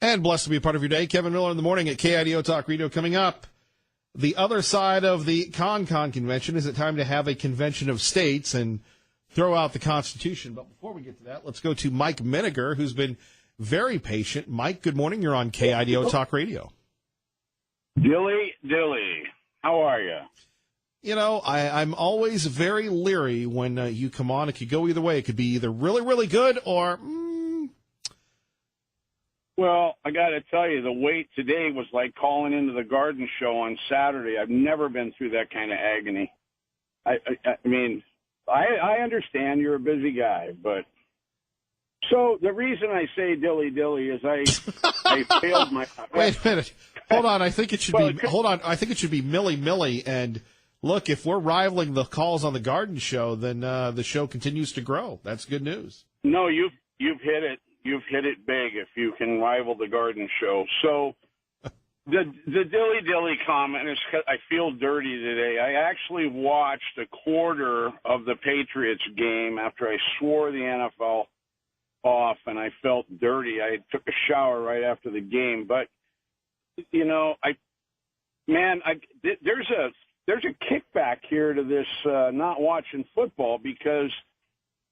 And blessed to be a part of your day. Kevin Miller in the morning at KIDO Talk Radio. Coming up, the other side of the CONCON convention. Is it time to have a convention of states and throw out the Constitution? But before we get to that, let's go to Mike Miniger, who's been very patient. Mike, good morning. You're on KIDO Talk Radio. Dilly, how are you? You know, I'm always very leery when you come on. It could go either way. It could be either really, really good or... Well, I got to tell you, the wait today was like calling into the garden show on Saturday. I've never been through that kind of agony. I mean, I understand you're a busy guy, but... So the reason I say dilly is I failed my... Wait a minute. Hold on. I think it should be... Hold on. I think it should be Millie. And look, if we're rivaling the calls on the garden show, then the show continues to grow. That's good news. No, you've hit it. You've hit it big if you can rival the garden show. So the dilly comment is I feel dirty today. I actually watched a quarter of the Patriots game after I swore the NFL off, and I felt dirty. I took a shower right after the game. But, you know, there's a kickback here to this not watching football because –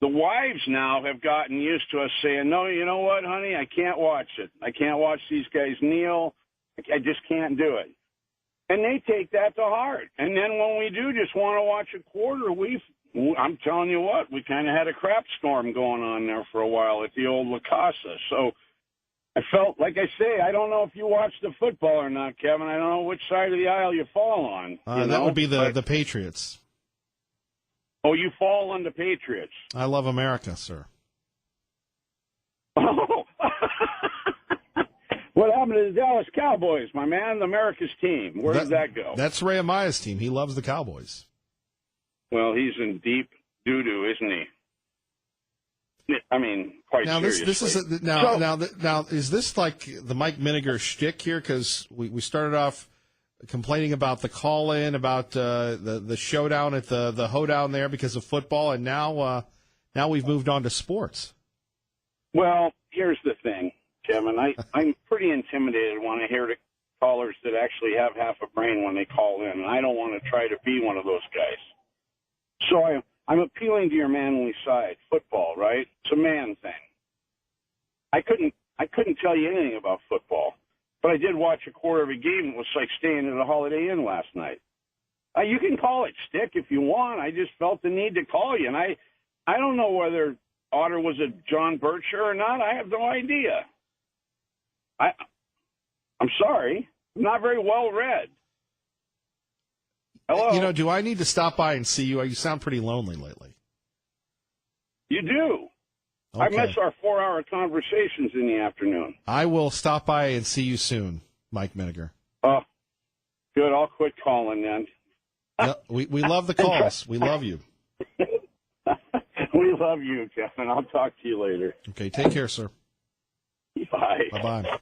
the wives now have gotten used to us saying, no, you know what, honey, I can't watch it. I can't watch these guys kneel. I just can't do it. And they take that to heart. And then when we do just want to watch a quarter, I'm telling you what, we kind of had a crap storm going on there for a while at the old La Casa. So I felt, like I say, I don't know if you watch the football or not, Kevin. I don't know which side of the aisle you fall on. That would be the Patriots. Oh, you fall on the Patriots. I love America, sir. Oh. What happened to the Dallas Cowboys, my man? America's team. Where did that go? That's Ray Amaya's team. He loves the Cowboys. Well, he's in deep doo-doo, isn't he? I mean, quite seriously. Now, is this like the Mike Miniger shtick here? Because we started off complaining about the call-in, about the showdown at the hoedown there because of football, and now we've moved on to sports. Well, here's the thing, Kevin. I'm pretty intimidated when I hear the callers that actually have half a brain when they call in, and I don't want to try to be one of those guys. So I'm appealing to your manly side, football, right? It's a man thing. I couldn't tell you anything about football. But I did watch a quarter of a game. It was like staying at a Holiday Inn last night. You can call it stick if you want. I just felt the need to call you. And I don't know whether Otter was a John Bircher or not. I have no idea. I'm sorry. I'm not very well read. Hello? You know, do I need to stop by and see you? You sound pretty lonely lately. You do. Okay. I miss our 4-hour conversations in the afternoon. I will stop by and see you soon, Mike Miniger. Oh, good. I'll quit calling then. Yeah, we love the calls. We love you. We love you, Kevin. I'll talk to you later. Okay, take care, sir. Bye. Bye-bye.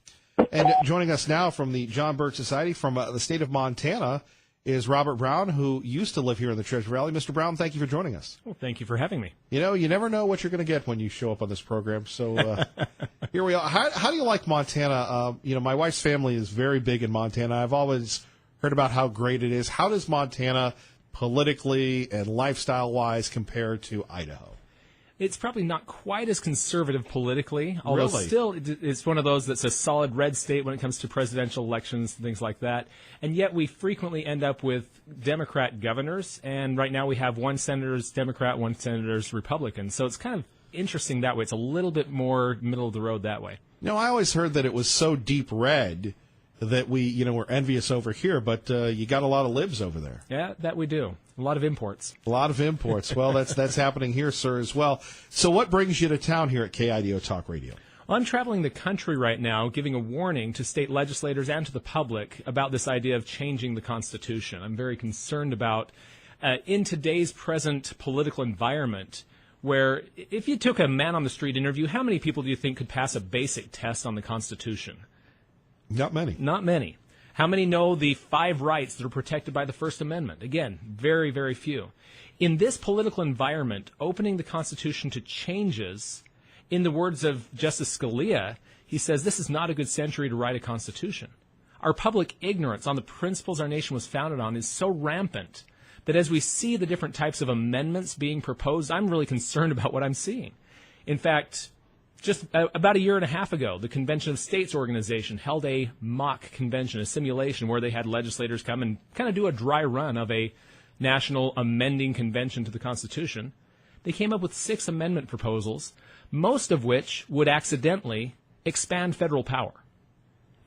And joining us now from the John Birch Society from the state of Montana is Robert Brown, who used to live here in the Treasure Valley. Mr. Brown, thank you for joining us. Well, thank you for having me. You know, you never know what you're going to get when you show up on this program. So here we are. How do you like Montana? You know, my wife's family is very big in Montana. I've always heard about how great it is. How does Montana politically and lifestyle-wise compare to Idaho? It's probably not quite as conservative politically, although Really? still it's one of those that's a solid red state when it comes to presidential elections and things like that. And yet we frequently end up with Democrat governors, and right now we have one senator's Democrat, one senator's Republican. So it's kind of interesting that way. It's a little bit more middle of the road that way. You know, I always heard that it was so deep red that we're envious over here, but you got a lot of libs over there. Yeah, that we do. A lot of imports. A lot of imports. Well, that's happening here, sir, as well. So what brings you to town here at KIDO Talk Radio? Well, I'm traveling the country right now, giving a warning to state legislators and to the public about this idea of changing the Constitution. I'm very concerned about, in today's present political environment, where if you took a man-on-the-street interview, how many people do you think could pass a basic test on the Constitution? Not many. Not many. How many know the 5 rights that are protected by the First Amendment? Again, very, very few. In this political environment, opening the Constitution to changes, in the words of Justice Scalia, He says this is not a good century to write a constitution. Our public ignorance on the principles our nation was founded on is so rampant that as we see the different types of amendments being proposed, I'm really concerned about what I'm seeing. In fact, just about a year and a half ago, the Convention of States organization held a mock convention, a simulation where they had legislators come and kind of do a dry run of a national amending convention to the Constitution. They came up with 6 amendment proposals, most of which would accidentally expand federal power.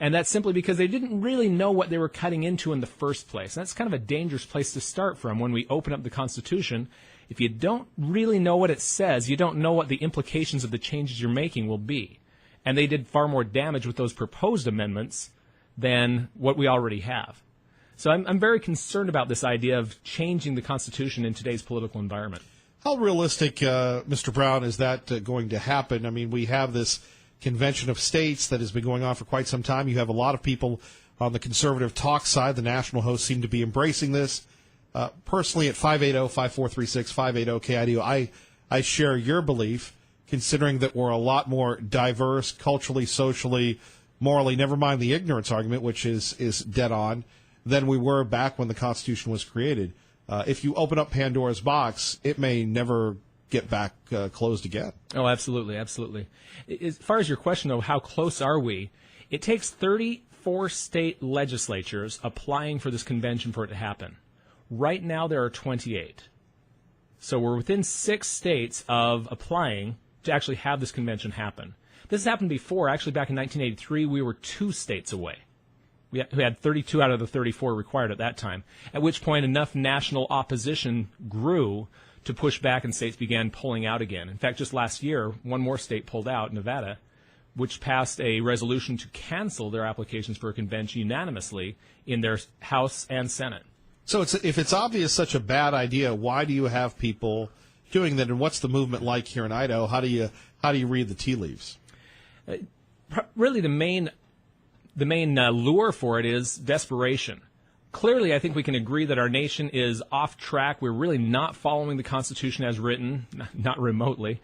And that's simply because they didn't really know what they were cutting into in the first place. And that's kind of a dangerous place to start from when we open up the Constitution. If you don't really know what it says, you don't know what the implications of the changes you're making will be. And they did far more damage with those proposed amendments than what we already have. So I'm very concerned about this idea of changing the Constitution in today's political environment. How realistic, Mr. Brown, is that going to happen? I mean, we have this Convention of States that has been going on for quite some time. You have a lot of people on the conservative talk side. The national hosts seem to be embracing this. Personally, at 580-5436, 580-KIDO, I share your belief, considering that we're a lot more diverse culturally, socially, morally, never mind the ignorance argument, which is dead on, than we were back when the Constitution was created. If you open up Pandora's box, it may never get back closed again. Oh, absolutely, absolutely. As far as your question, though, how close are we? It takes 34 state legislatures applying for this convention for it to happen. Right now, there are 28. So we're within 6 states of applying to actually have this convention happen. This has happened before. Actually, back in 1983, we were 2 states away. We had 32 out of the 34 required at that time, at which point enough national opposition grew to push back and states began pulling out again. In fact, just last year, one more state pulled out, Nevada, which passed a resolution to cancel their applications for a convention unanimously in their House and Senate. So if it's obvious such a bad idea, why do you have people doing that? And what's the movement like here in Idaho? How do you read the tea leaves? Really, the main lure for it is desperation. Clearly, I think we can agree that our nation is off track. We're really not following the Constitution as written, not remotely.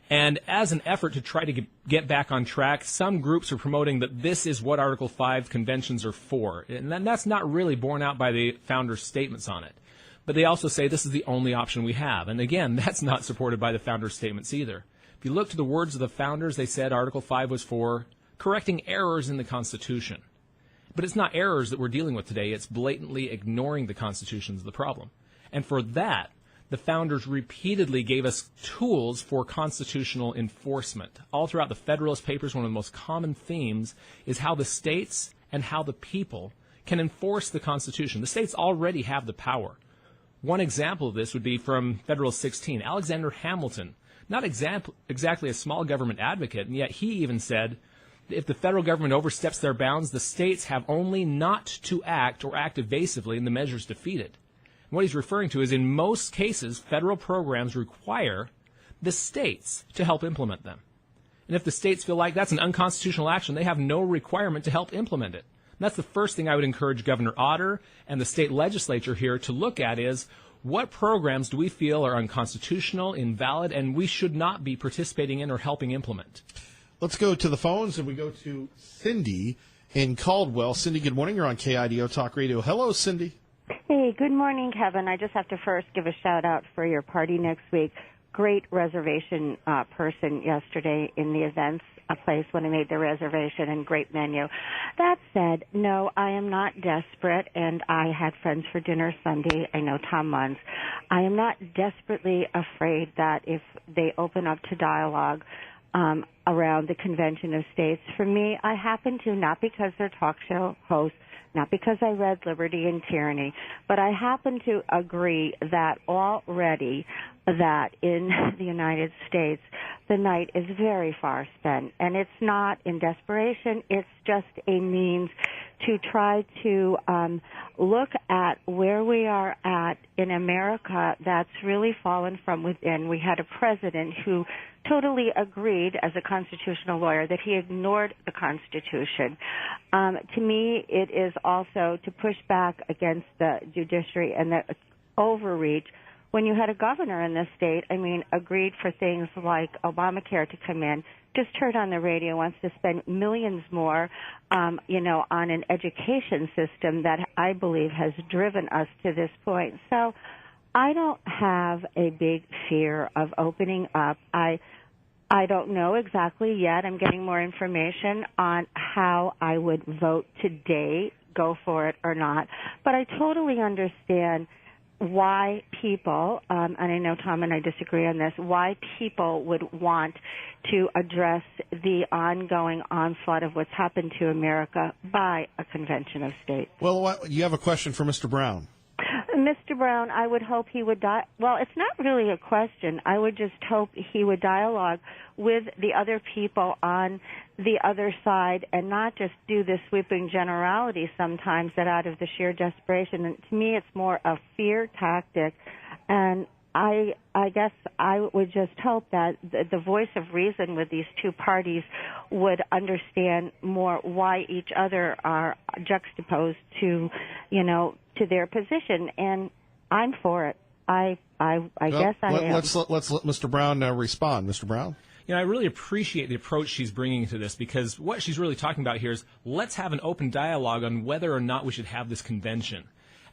And as an effort to try to get back on track, some groups are promoting that this is what Article 5 conventions are for. And that's not really borne out by the founders' statements on it. But they also say this is the only option we have. And again, that's not supported by the founders' statements either. If you look to the words of the founders, they said Article 5 was for correcting errors in the Constitution. But it's not errors that we're dealing with today. It's blatantly ignoring the Constitution is the problem. And for that, the founders repeatedly gave us tools for constitutional enforcement. All throughout the Federalist Papers, one of the most common themes is how the states and how the people can enforce the Constitution. The states already have the power. One example of this would be from Federalist 16. Alexander Hamilton, not exactly a small government advocate, and yet he even said, if the federal government oversteps their bounds, the states have only not to act or act evasively and the measure is defeated. And what he's referring to is in most cases, federal programs require the states to help implement them. And if the states feel like that's an unconstitutional action, they have no requirement to help implement it. And that's the first thing I would encourage Governor Otter and the state legislature here to look at is what programs do we feel are unconstitutional, invalid, and we should not be participating in or helping implement. Let's go to the phones, and we go to Cindy in Caldwell. Cindy, good morning. You're on KIDO Talk Radio. Hello, Cindy. Hey, good morning, Kevin. I just have to first give a shout-out for your party next week. Great reservation person yesterday in the events place when I made the reservation, and great menu. That said, no, I am not desperate, and I had friends for dinner Sunday. I know Tom Munns. I am not desperately afraid that if they open up to dialogue around the Convention of States. For me, I happen to, not because they're talk show hosts, not because I read Liberty and Tyranny, but I happen to agree that already that in the United States, the night is very far spent. And it's not in desperation, it's just a means to try to look at where we are at in America that's really fallen from within. We had a president who totally agreed as a constitutional lawyer that he ignored the Constitution. To me, it is also to push back against the judiciary and the overreach. When you had a governor in this state, agreed for things like Obamacare to come in, just heard on the radio wants to spend millions more, on an education system that I believe has driven us to this point. So I don't have a big fear of opening up. I don't know exactly yet. I'm getting more information on how I would vote today, go for it or not. But I totally understand why people, and I know Tom and I disagree on this, why people would want to address the ongoing onslaught of what's happened to America by a convention of states. Well, you have a question for Mr. Brown. Mr. Brown, I would hope he would well, it's not really a question. I would just hope he would dialogue with the other people on the other side and not just do this sweeping generality sometimes that out of the sheer desperation. And to me, it's more a fear tactic. And I guess I would just hope that the voice of reason with these two parties would understand more why each other are juxtaposed to, to their position. And I'm for it. I guess I am. Let's let Mr. Brown respond. Mr. Brown? I really appreciate the approach she's bringing to this, because what she's really talking about here is let's have an open dialogue on whether or not we should have this convention.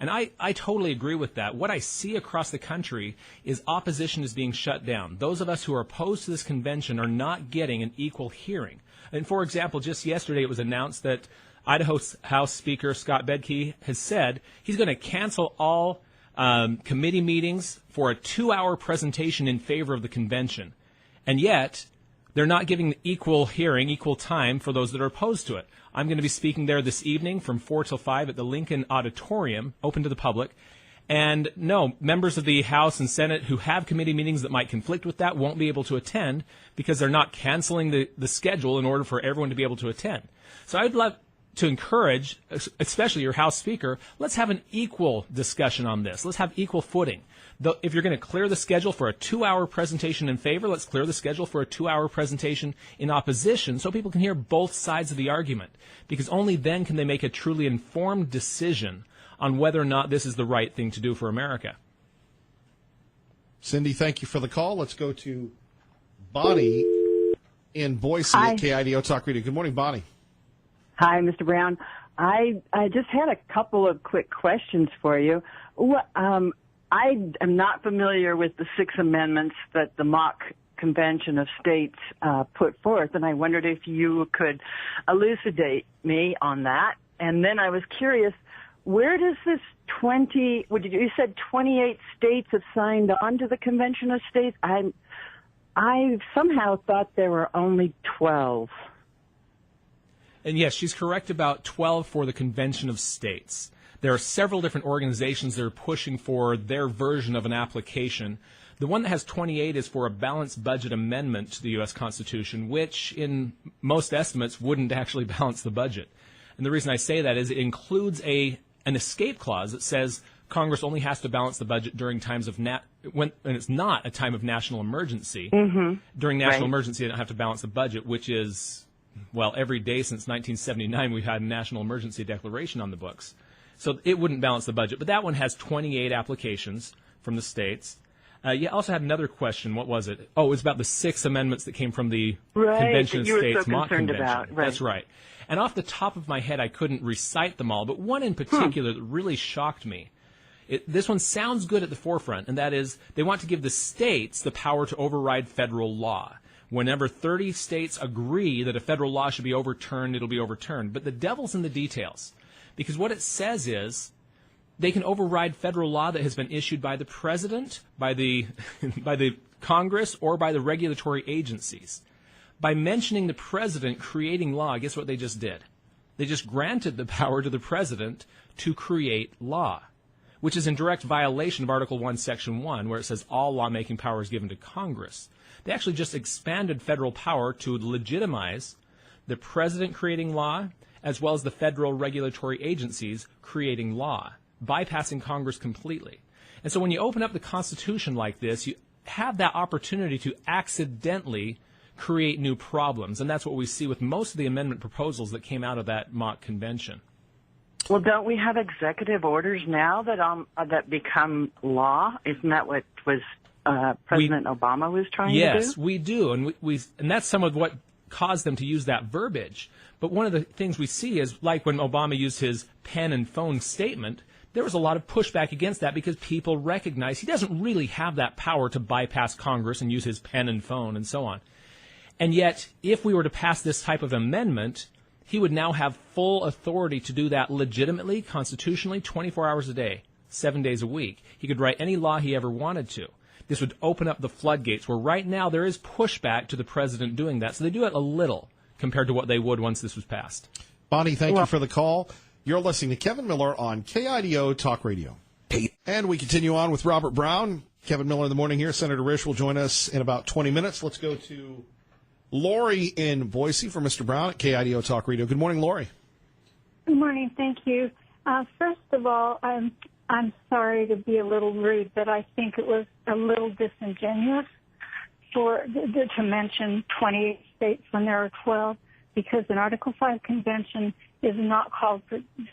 And I totally agree with that. What I see across the country is opposition is being shut down. Those of us who are opposed to this convention are not getting an equal hearing. And for example, just yesterday it was announced that Idaho House Speaker Scott Bedke has said he's going to cancel all committee meetings for a 2-hour presentation in favor of the convention. And yet, they're not giving equal hearing, equal time for those that are opposed to it. I'm going to be speaking there this evening from 4 till 5 at the Lincoln Auditorium, open to the public. And no, members of the House and Senate who have committee meetings that might conflict with that won't be able to attend because they're not canceling the schedule in order for everyone to be able to attend. So I'd love to encourage, especially your House Speaker, let's have an equal discussion on this. Let's have equal footing. If you're going to clear the schedule for a 2-hour presentation in favor, let's clear the schedule for a 2-hour presentation in opposition so people can hear both sides of the argument, because only then can they make a truly informed decision on whether or not this is the right thing to do for America. Cindy, thank you for the call. Let's go to Bonnie in Boise at KIDO Talk Radio. Good morning, Bonnie. Hi, Mr. Brown. I just had a couple of quick questions for you. I am not familiar with the 6 amendments that the mock convention of states put forth, and I wondered if you could elucidate me on that. And then I was curious, where does this you said 28 states have signed on to the convention of states? I somehow thought there were only 12. And yes, she's correct about 12 for the Convention of States. There are several different organizations that are pushing for their version of an application. The one that has 28 is for a balanced budget amendment to the U.S. Constitution, which in most estimates wouldn't actually balance the budget. And the reason I say that is it includes an escape clause that says Congress only has to balance the budget during times of when it's not a time of national emergency. Mm-hmm. During national emergency, they don't have to balance the budget, which is, well, every day since 1979 we've had a national emergency declaration on the books. So it wouldn't balance the budget. But that one has 28 applications from the states. You also had another question. What was it? Oh, it was about the 6 amendments that came from the Convention of States mock convention. About. That's right. And off the top of my head, I couldn't recite them all, but one in particular that really shocked me. This one sounds good at the forefront, and that is they want to give the states the power to override federal law. Whenever 30 states agree that a federal law should be overturned, it'll be overturned. But the devil's in the details. Because what it says is they can override federal law that has been issued by the president, by the Congress, or by the regulatory agencies. By mentioning the president creating law, guess what they just did? They just granted the power to the president to create law, which is in direct violation of Article 1, Section 1, where it says all lawmaking power is given to Congress. They actually just expanded federal power to legitimize the president creating law as well as the federal regulatory agencies creating law, bypassing Congress completely. And so when you open up the Constitution like this, you have that opportunity to accidentally create new problems. And that's what we see with most of the amendment proposals that came out of that mock convention. Well, don't we have executive orders now that become law? Isn't that what was President Obama was trying to do? Yes, we do. And and that's some of what cause them to use that verbiage. But one of the things we see is, like when Obama used his pen and phone statement, there was a lot of pushback against that because people recognize he doesn't really have that power to bypass Congress and use his pen and phone and so on. And yet, if we were to pass this type of amendment, he would now have full authority to do that legitimately, constitutionally, 24 hours a day, 7 days a week. He could write any law he ever wanted to. This would open up the floodgates, where right now there is pushback to the president doing that. So they do it a little compared to what they would once this was passed. Bonnie, thank you for the call. You're listening to Kevin Miller on KIDO Talk Radio. And we continue on with Robert Brown. Kevin Miller in the morning here. Senator Risch will join us in about 20 minutes. Let's go to Lori in Boise for Mr. Brown at KIDO Talk Radio. Good morning, Lori. Good morning. Thank you. First of all, I'm sorry to be a little rude, but I think it was a little disingenuous to mention 28 states when there are 12, because an Article 5 convention is not called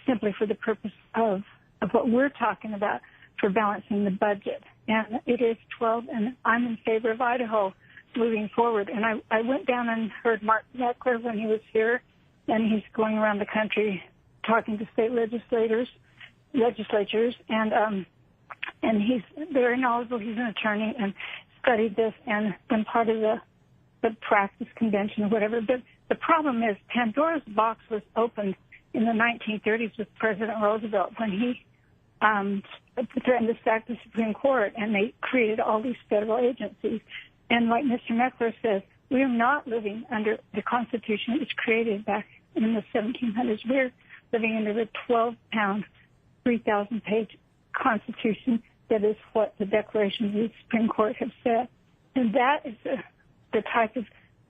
simply for the purpose of what we're talking about, for balancing the budget. And it is 12, and I'm in favor of Idaho moving forward. And I went down and heard Mark Meckler when he was here, and he's going around the country talking to state legislatures, and he's very knowledgeable. He's an attorney and studied this and been part of the practice convention or whatever. But the problem is Pandora's box was opened in the 1930s with President Roosevelt when he threatened to sack the Supreme Court, and they created all these federal agencies. And like Mr. Meckler says, we are not living under the Constitution that was created back in the 1700s. We're living under the 12-pound, 3,000-page Constitution that is what the declarations of the Supreme Court have said. And that is the type of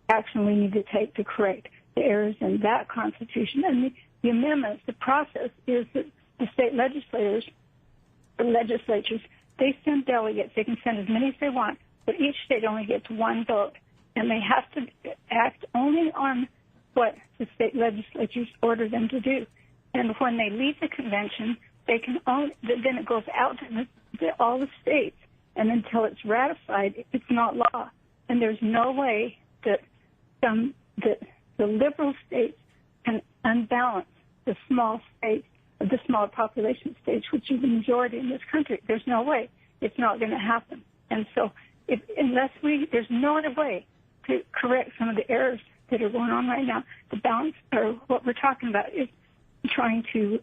action we need to take to correct the errors in that Constitution. And the amendments, the process is that the state legislatures, they send delegates. They can send as many as they want, but each state only gets one vote. And they have to act only on what the state legislatures order them to do. And when they leave the convention, they can only, then it goes out to all the states. And until it's ratified, it's not law. And there's no way that the liberal states can unbalance the small states, the small population states, which is the majority in this country. There's no way. It's not going to happen. And so there's no other way to correct some of the errors that are going on right now. The balance, or what we're talking about, is trying to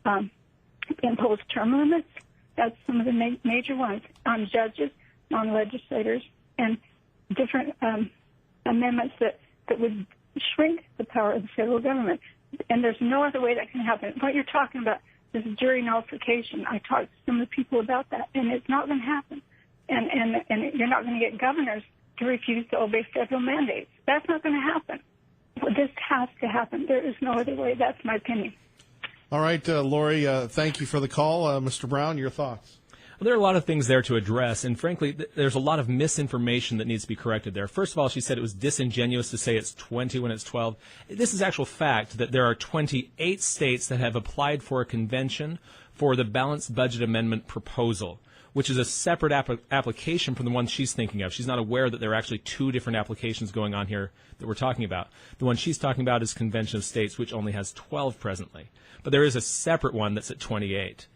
impose term limits. That's some of the major ones on judges, on legislators, and different amendments that would shrink the power of the federal government. And there's no other way that can happen. What you're talking about is jury nullification. I talked to some of the people about that, and it's not going to happen. And you're not going to get governors to refuse to obey federal mandates. That's not going to happen. This has to happen. There is no other way. That's my opinion. All right, Lori, thank you for the call. Mr. Brown, your thoughts? Well, there are a lot of things there to address, and frankly, there's a lot of misinformation that needs to be corrected there. First of all, she said it was disingenuous to say it's 20 when it's 12. This is actual fact that there are 28 states that have applied for a convention for the balanced budget amendment proposal, which is a separate application from the one she's thinking of. She's not aware that there are actually two different applications going on here that we're talking about. The one she's talking about is Convention of States, which only has 12 presently. But there is a separate one that's at 28.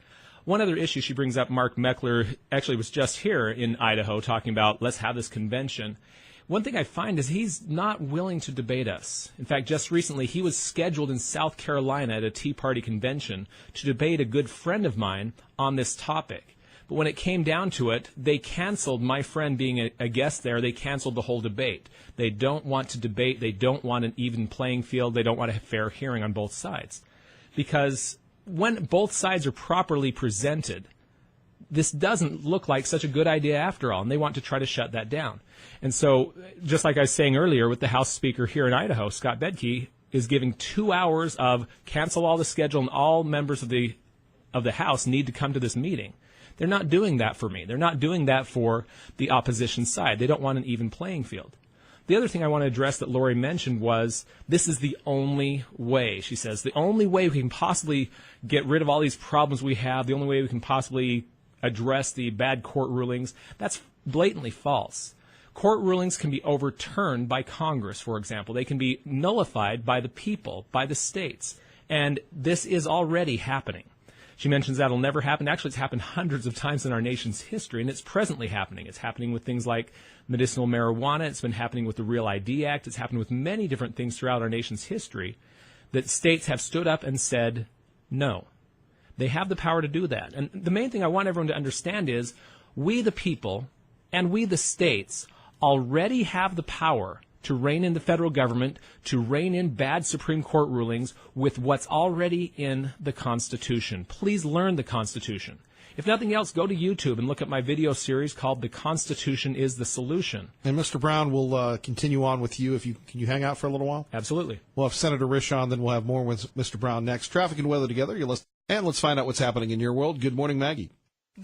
One other issue she brings up, Mark Meckler actually was just here in Idaho talking about let's have this convention. One thing I find is he's not willing to debate us. In fact, just recently he was scheduled in South Carolina at a Tea Party convention to debate a good friend of mine on this topic. But when it came down to it, they canceled, my friend being a guest there, they canceled the whole debate. They don't want to debate. They don't want an even playing field. They don't want a fair hearing on both sides. Because when both sides are properly presented, this doesn't look like such a good idea after all, and they want to try to shut that down. And so, just like I was saying earlier with the House Speaker here in Idaho, Scott Bedke is giving 2 hours of cancel all the schedule and all members of the House need to come to this meeting. They're not doing that for me. They're not doing that for the opposition side. They don't want an even playing field. The other thing I want to address that Lori mentioned was this is the only way, she says, the only way we can possibly get rid of all these problems we have, the only way we can possibly address the bad court rulings. That's blatantly false. Court rulings can be overturned by Congress, for example. They can be nullified by the people, by the states. And this is already happening. She mentions that'll never happen. Actually, it's happened hundreds of times in our nation's history, and it's presently happening. It's happening with things like medicinal marijuana. It's been happening with the Real ID Act. It's happened with many different things throughout our nation's history that states have stood up and said no. They have the power to do that. And the main thing I want everyone to understand is we, the people, and we, the states, already have the power to rein in the federal government, to rein in bad Supreme Court rulings with what's already in the Constitution. Please learn the Constitution. If nothing else, go to YouTube and look at my video series called The Constitution is the Solution. And Mr. Brown, we'll continue on with you. Can you hang out for a little while? Absolutely. We'll have Senator Risch on, then we'll have more with Mr. Brown next. Traffic and weather together. And let's find out what's happening in your world. Good morning, Maggie.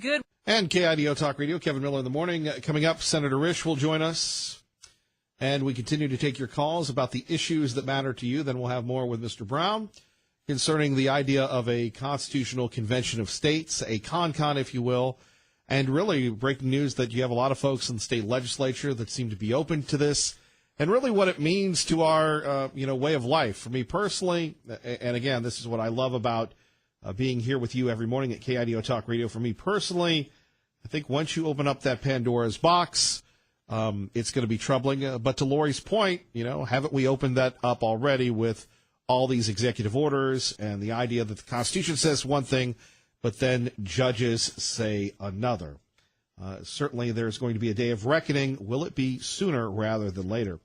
Good. And KIDO Talk Radio, Kevin Miller in the morning. Coming up, Senator Risch will join us. And we continue to take your calls about the issues that matter to you. Then we'll have more with Mr. Brown concerning the idea of a constitutional convention of states, a con, if you will, and really breaking news that you have a lot of folks in the state legislature that seem to be open to this, and really what it means to our way of life. For me personally, and again, this is what I love about being here with you every morning at KIDO Talk Radio. For me personally, I think once you open up that Pandora's box, it's going to be troubling. But to Lori's point, haven't we opened that up already with all these executive orders and the idea that the Constitution says one thing, but then judges say another? Certainly there's going to be a day of reckoning. Will it be sooner rather than later?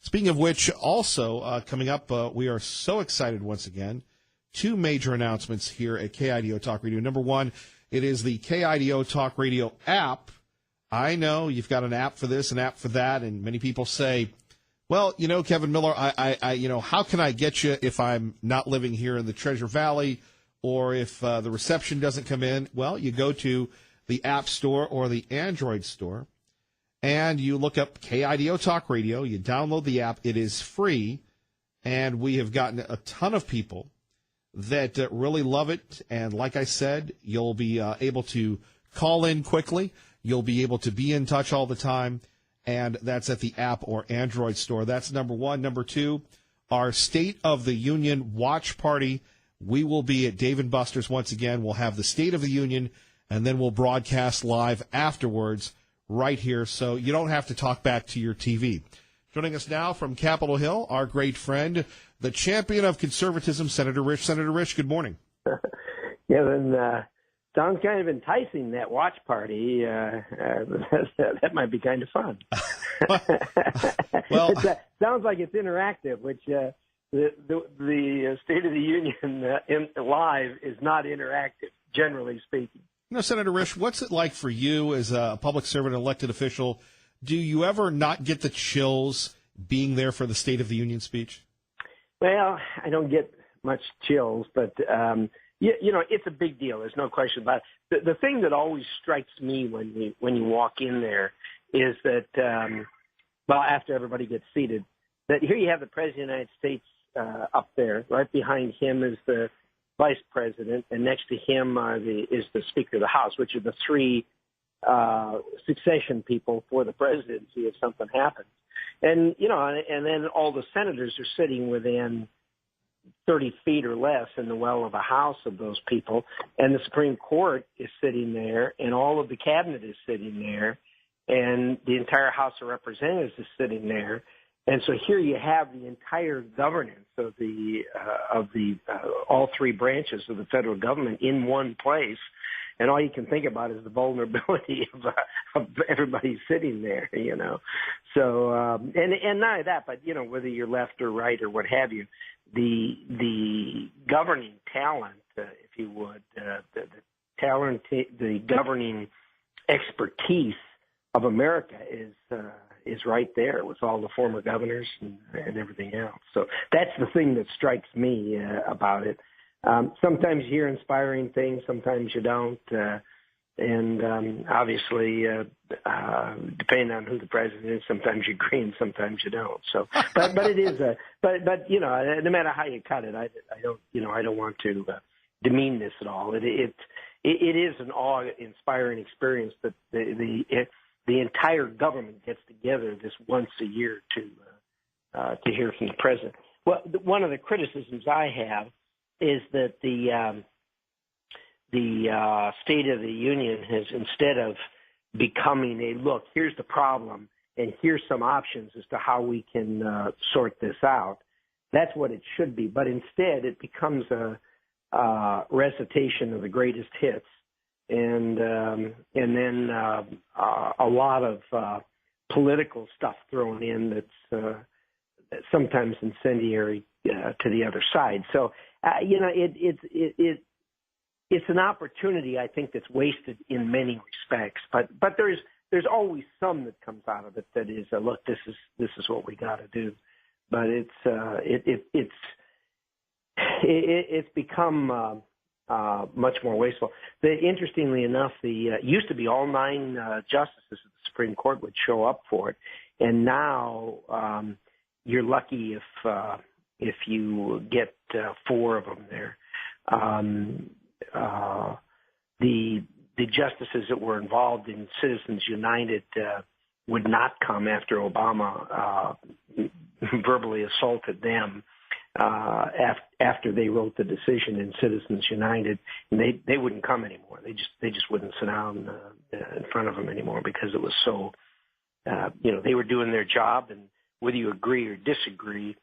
Speaking of which, also coming up, we are so excited once again. Two major announcements here at KIDO Talk Radio. Number one, it is the KIDO Talk Radio app. I know you've got an app for this, an app for that, and many people say, well, Kevin Miller, I how can I get you if I'm not living here in the Treasure Valley or if the reception doesn't come in? Well, you go to the App Store or the Android Store, and you look up KIDO Talk Radio. You download the app. It is free, and we have gotten a ton of people that really love it. And like I said, you'll be able to call in quickly. You'll be able to be in touch all the time. And that's at the app or Android store. That's number one. Number two, our State of the Union watch party. We will be at Dave & Buster's once again. We'll have the State of the Union, and then we'll broadcast live afterwards right here, so you don't have to talk back to your TV. Joining us now from Capitol Hill, our great friend, the champion of conservatism, Senator Risch. Senator Risch, good morning. Yeah, then sounds kind of enticing, that watch party. That might be kind of fun. Well, it sounds like it's interactive, which the State of the Union live is not interactive, generally speaking. Senator Risch, what's it like for you as a public servant, elected official? Do you ever not get the chills being there for the State of the Union speech? Well, I don't get much chills, but it's a big deal. There's no question about it. The thing that always strikes me when you walk in there is that, after everybody gets seated, that here you have the President of the United States up there. Right behind him is the Vice President, and next to him is the Speaker of the House, which are the three succession people for the presidency if something happens. And then all the senators are sitting within 30 feet or less in the well of a house of those people, and the Supreme Court is sitting there, and all of the cabinet is sitting there, and the entire House of Representatives is sitting there. And so here you have the entire governance of the all three branches of the federal government in one place, and all you can think about is the vulnerability of everybody sitting there, So and not only that, but whether you're left or right or what have you, the governing talent, if you would, the governing expertise of America is right there with all the former governors and everything else. So that's the thing that strikes me about it. Sometimes you hear inspiring things, sometimes you don't. And obviously, depending on who the president is, sometimes you agree and sometimes you don't. So, but it is no matter how you cut it, I don't want to demean this at all. It is an awe-inspiring experience that the the entire government gets together this once a year to hear from the president. Well, one of the criticisms I have is that the State of the Union has, instead of becoming a look, here's the problem and here's some options as to how we can sort this out. That's what it should be. But instead, it becomes a recitation of the greatest hits, and then a lot of political stuff thrown in that's sometimes incendiary to the other side. So it's an opportunity, I think, that's wasted in many respects. But there's always some that comes out of it that is look, this is what we got to do. But it's become much more wasteful. Interestingly enough, used to be all 9 justices of the Supreme Court would show up for it, and now you're lucky if you get 4 of them there. The justices that were involved in Citizens United would not come after Obama verbally assaulted them after they wrote the decision in Citizens United, and they wouldn't come anymore. They just wouldn't sit down in front of them anymore because it was so they were doing their job, and whether you agree or disagree,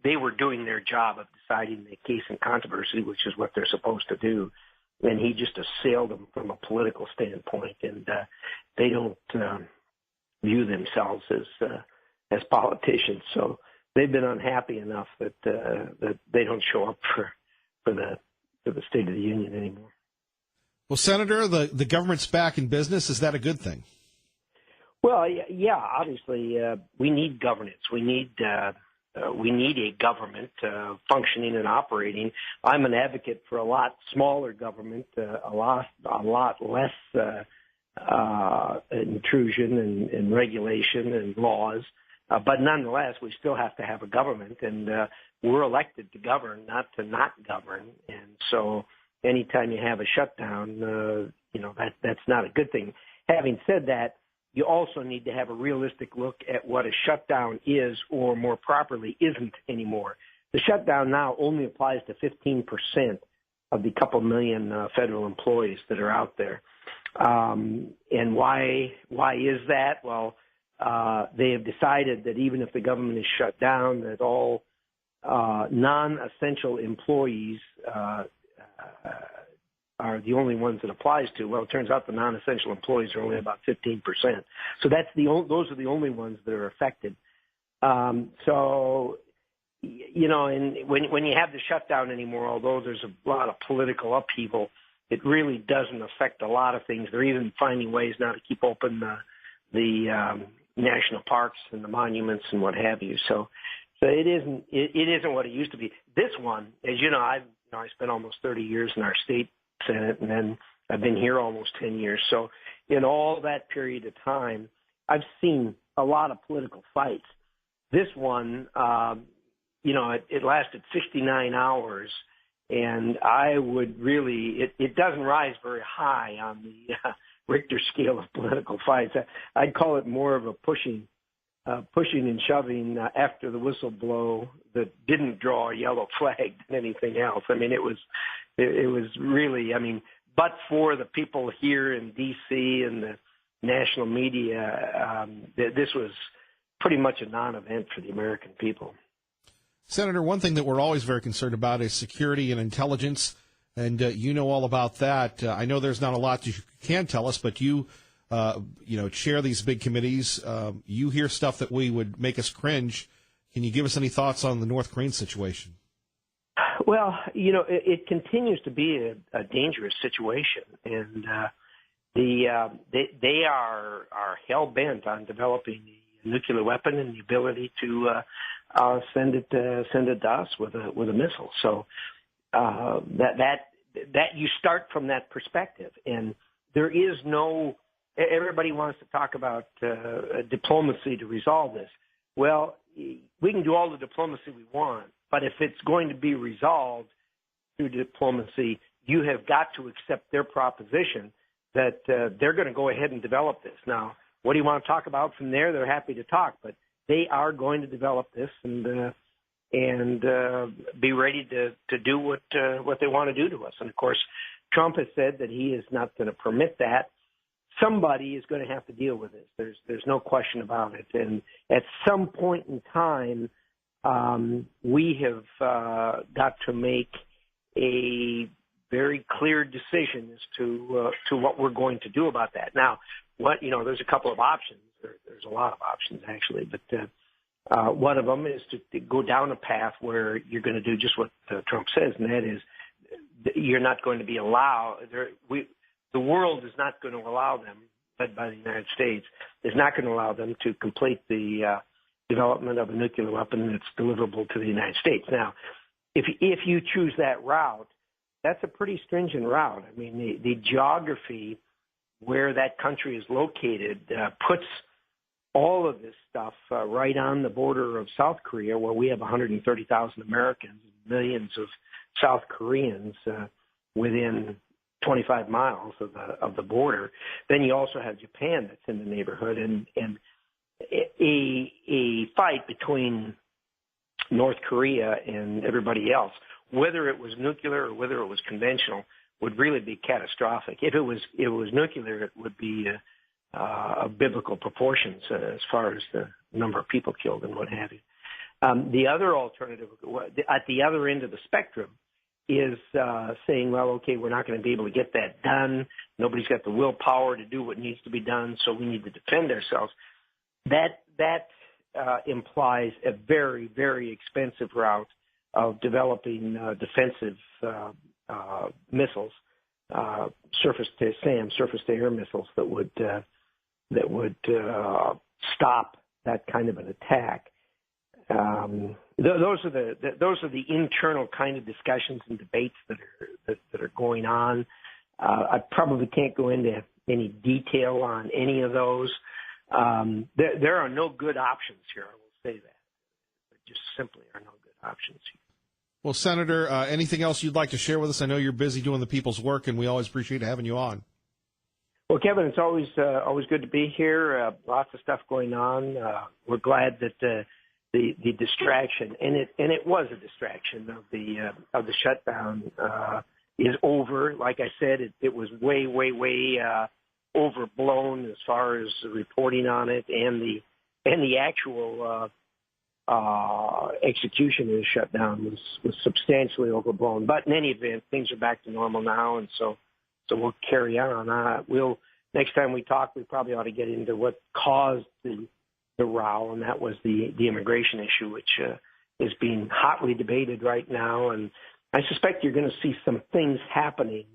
they were doing their job of deciding the case in controversy, which is what they're supposed to do. And he just assailed them from a political standpoint, and they don't view themselves as politicians. So they've been unhappy enough that they don't show up for the State of the Union anymore. Well, Senator, the government's back in business. Is that a good thing? Well, yeah. Obviously, we need governance. We need a government functioning and operating. I'm an advocate for a lot smaller government, a lot less intrusion and regulation and laws. But nonetheless, we still have to have a government, and we're elected to govern, not to not govern. And so, anytime you have a shutdown, that's not a good thing. Having said that, you also need to have a realistic look at what a shutdown is, or more properly, isn't anymore. The shutdown now only applies to 15% of the couple million federal employees that are out there. And why is that? Well, they have decided that even if the government is shut down, that all non-essential employees are the only ones it applies to. Well, it turns out the non-essential employees are only about 15%. So those are the only ones that are affected. And when you have the shutdown anymore, although there's a lot of political upheaval, it really doesn't affect a lot of things. They're even finding ways now to keep open the national parks and the monuments and what have you. So it isn't what it used to be. This one, as you know, I spent almost 30 years in our state Senate, and then I've been here almost 10 years. So in all that period of time, I've seen a lot of political fights. This one, it lasted 69 hours, and I would really, it doesn't rise very high on the Richter scale of political fights. I'd call it more of a pushing and shoving after the whistle blow that didn't draw a yellow flag than anything else. I mean, it was really, but for the people here in D.C. and the national media, this was pretty much a non-event for the American people. Senator, one thing that we're always very concerned about is security and intelligence, and you know all about that. I know there's not a lot you can tell us, but you chair these big committees. You hear stuff that would make us cringe. Can you give us any thoughts on the North Korean situation? Well, it continues to be a dangerous situation, and they are hell bent on developing a nuclear weapon and the ability to send it to us with a missile. So that you start from that perspective, and there is no. Everybody wants to talk about diplomacy to resolve this. Well, we can do all the diplomacy we want, but if it's going to be resolved through diplomacy, you have got to accept their proposition that they're going to go ahead and develop this. Now, what do you want to talk about from there? They're happy to talk, but they are going to develop this and be ready to do what they want to do to us. And of course, Trump has said that he is not going to permit that. Somebody is going to have to deal with this. There's no question about it. And at some point in time, we have got to make a very clear decision as to what we're going to do about that. Now, there's a couple of options. There's a lot of options actually, but one of them is to go down a path where you're going to do just what Trump says, and that is you're not going to be allowed. The world is not going to allow them, led by the United States, is not going to allow them to complete the development of a nuclear weapon that's deliverable to the United States. Now, if you choose that route, that's a pretty stringent route. I mean, the geography where that country is located puts all of this stuff right on the border of South Korea, where we have 130,000 Americans, millions of South Koreans within 25 miles of the border. Then you also have Japan that's in the neighborhood, and a fight between North Korea and everybody else, whether it was nuclear or whether it was conventional, would really be catastrophic. If it was nuclear, it would be of biblical proportions as far as the number of people killed and what have you. The other alternative at the other end of the spectrum is saying, well, okay, we're not going to be able to get that done. Nobody's got the willpower to do what needs to be done, so we need to defend ourselves. That implies a very, very expensive route of developing defensive missiles, surface-to-air missiles that would stop that kind of an attack. Those are the internal kind of discussions and debates that are going on. I probably can't go into any detail on any of those. There are no good options here. I will say that. There just simply are no good options here. Well, Senator, anything else you'd like to share with us? I know you're busy doing the people's work, and we always appreciate having you on. Well, Kevin, it's always good to be here. Lots of stuff going on. We're glad that the distraction, and it was a distraction of the shutdown, is over. Like I said, it was way overblown as far as the reporting on it, and the actual execution of the shutdown was substantially overblown. But in any event, things are back to normal now, and so we'll carry on. Next time we talk, we probably ought to get into what caused the row, and that was the immigration issue, which is being hotly debated right now. And I suspect you're going to see some things happening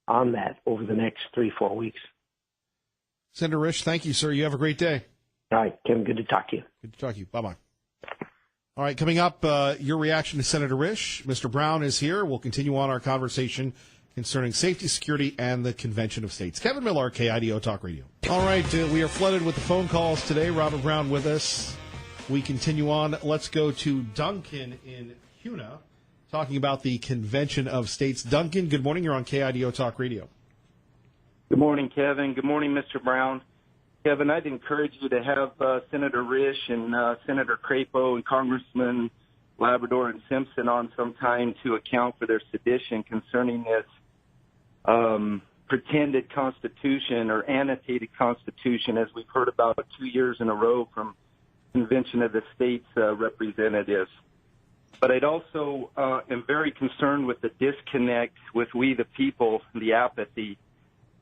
on that over the next 3-4 weeks. Senator Risch, thank you, sir. You have a great day. All right, Kevin, good to talk to you. Good to talk to you. Bye-bye. All right, coming up, your reaction to Senator Risch. Mr. Brown is here. We'll continue on our conversation concerning safety, security, and the Convention of States. Kevin Miller, KIDO Talk Radio. All right, we are flooded with the phone calls today. Robert Brown with us. We continue on. Let's go to Duncan in Kuna, talking about the Convention of States. Duncan, good morning. You're on KIDO Talk Radio. Good morning, Kevin. Good morning, Mr. Brown. Kevin, I'd encourage you to have Senator Risch and Senator Crapo and Congressman Labrador and Simpson on sometime to account for their sedition concerning this pretended constitution or annotated constitution, as we've heard about 2 years in a row from Convention of the States representatives. But I'd also am very concerned with the disconnect with we the people, the apathy,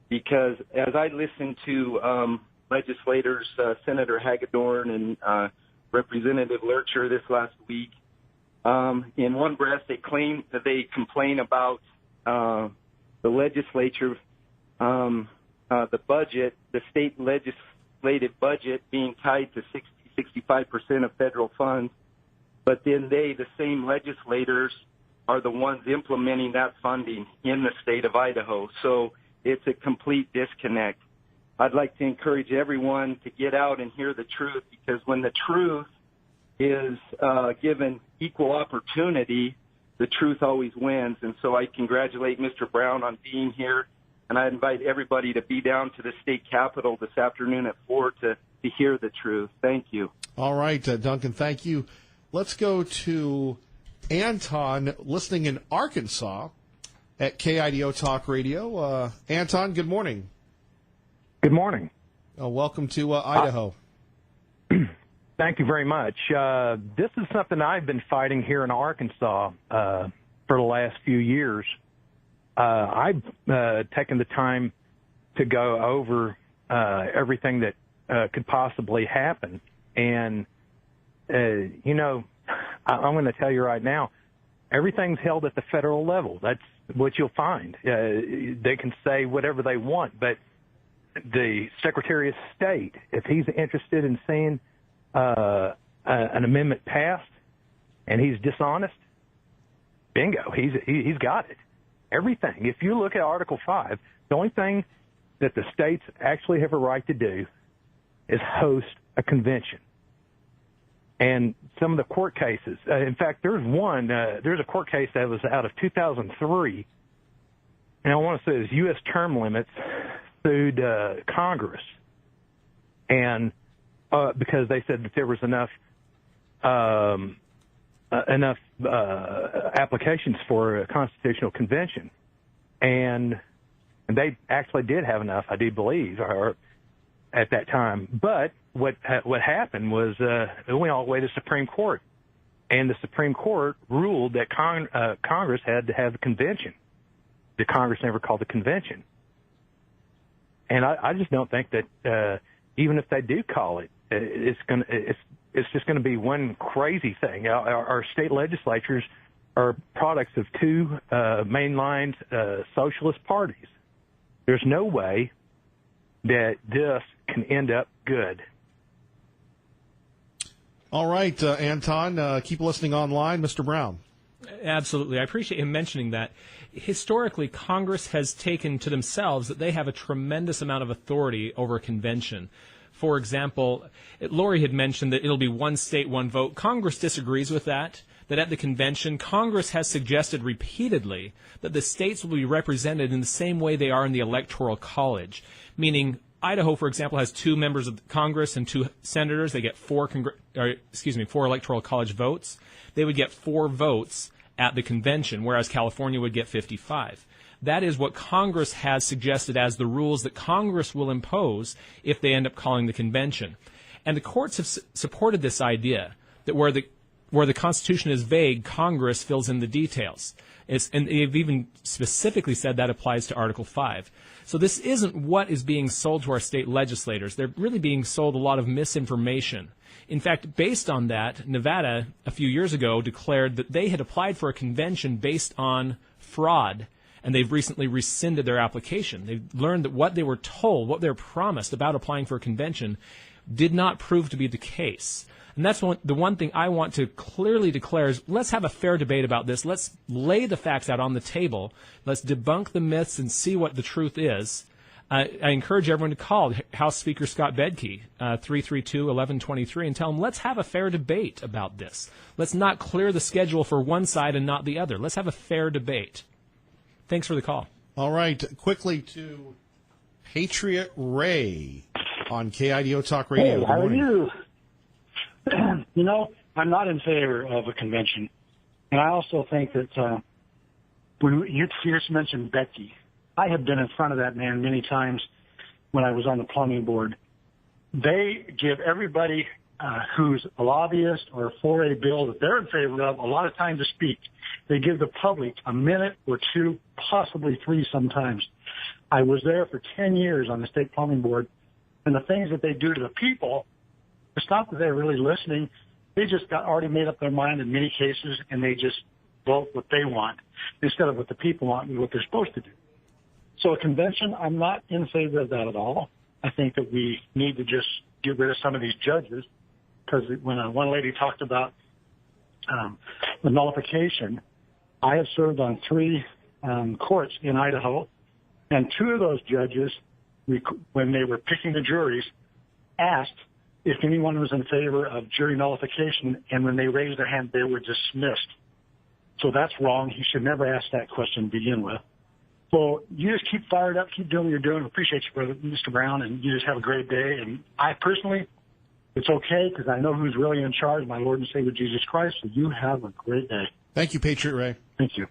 because as I listened to legislators, Senator Hagedorn and Representative Lurcher this last week, in one breath they complain about the legislature, the budget, the state legislative budget being tied to 65% of federal funds, but then the same legislators, are the ones implementing that funding in the state of Idaho. So it's a complete disconnect. I'd like to encourage everyone to get out and hear the truth, because when the truth is given equal opportunity, the truth always wins. And so I congratulate Mr. Brown on being here, and I invite everybody to be down to the state capitol this afternoon at 4 to hear the truth. Thank you. All right, Duncan, thank you. Let's go to Anton, listening in Arkansas at KIDO Talk Radio. Anton, good morning. Good morning. Welcome to Idaho. Thank you very much. This is something I've been fighting here in Arkansas for the last few years. I've taken the time to go over everything that could possibly happen. And, I'm going to tell you right now, everything's held at the federal level. That's what you'll find. They can say whatever they want, but the Secretary of State, if he's interested in seeing an amendment passed and he's dishonest, bingo, he's got it. Everything. If you look at Article 5, the only thing that the states actually have a right to do is host a convention. And some of the court cases, in fact, there's a court case that was out of 2003, and I want to say it was U.S. term limits sued Congress, and because they said that there was enough applications for a constitutional convention, and they actually did have enough, I do believe, or at that time. But what happened was it went all the way to the Supreme Court, and the Supreme Court ruled that Congress had to have a convention. The Congress never called a convention, and I just don't think that even if they do call it, it's just going to be one crazy thing. Our state legislatures are products of two mainline socialist parties. There's no way that this can end up good. All right, Anton, keep listening online. Mr. Brown. Absolutely. I appreciate him mentioning that. Historically, Congress has taken to themselves that they have a tremendous amount of authority over a convention. For example, Lori had mentioned that it'll be one state, one vote. Congress disagrees with that at the convention, Congress has suggested repeatedly that the states will be represented in the same way they are in the Electoral College, meaning Idaho, for example, has 2 members of Congress and 2 senators. They get 4 Electoral College votes. They would get 4 votes at the convention, whereas California would get 55. That is what Congress has suggested as the rules that Congress will impose if they end up calling the convention. And the courts have supported this idea that where the Constitution is vague, Congress fills in the details. And they've even specifically said that applies to Article 5. So this isn't what is being sold to our state legislators. They're really being sold a lot of misinformation. In fact, based on that, Nevada, a few years ago, declared that they had applied for a convention based on fraud, and they've recently rescinded their application. They've learned that what they were told, what they were promised about applying for a convention, did not prove to be the case. And that's the one thing I want to clearly declare is let's have a fair debate about this. Let's lay the facts out on the table. Let's debunk the myths and see what the truth is. I encourage everyone to call House Speaker Scott Bedke, 332-1123, and tell him, let's have a fair debate about this. Let's not clear the schedule for one side and not the other. Let's have a fair debate. Thanks for the call. All right. Quickly to Patriot Ray on KIDO Talk Radio. Hey, how are you? You know, I'm not in favor of a convention. And I also think that when you just mentioned Becky, I have been in front of that man many times when I was on the plumbing board. They give everybody who's a lobbyist or for a bill that they're in favor of a lot of time to speak. They give the public a minute or 2, possibly 3 sometimes. I was there for 10 years on the state plumbing board, and the things that they do to the people, it's not that they're really listening. They just got already made up their mind in many cases, and they just vote what they want instead of what the people want and what they're supposed to do. So a convention, I'm not in favor of that at all. I think that we need to just get rid of some of these judges, because when one lady talked about the nullification, I have served on 3 courts in Idaho, and 2 of those judges, when they were picking the juries, asked if anyone was in favor of jury nullification, and when they raised their hand, they were dismissed. So that's wrong. He should never ask that question to begin with. So you just keep fired up, keep doing what you're doing. Appreciate you, brother, Mr. Brown, and you just have a great day. And I personally, it's okay because I know who's really in charge, my Lord and Savior Jesus Christ. So you have a great day. Thank you, Patriot Ray. Thank you.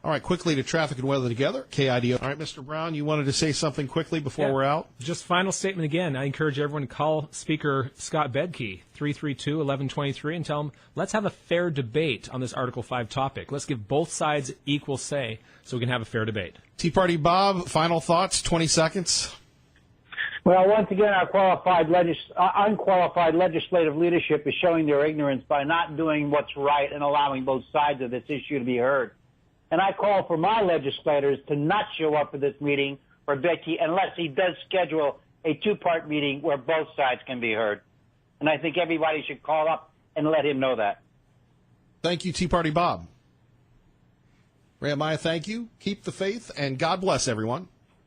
All right, quickly to traffic and weather together. KIDO. All right, Mr. Brown, you wanted to say something quickly before we're out? Just final statement again. I encourage everyone to call Speaker Scott Bedke, 332-1123, and tell him, let's have a fair debate on this Article 5 topic. Let's give both sides equal say so we can have a fair debate. Tea Party Bob, final thoughts, 20 seconds. Well, once again, our unqualified legislative leadership is showing their ignorance by not doing what's right and allowing both sides of this issue to be heard. And I call for my legislators to not show up for this meeting for Bedke unless he does schedule a two-part meeting where both sides can be heard. And I think everybody should call up and let him know that. Thank you, Tea Party Bob. Ray Amaya, thank you. Keep the faith, and God bless everyone.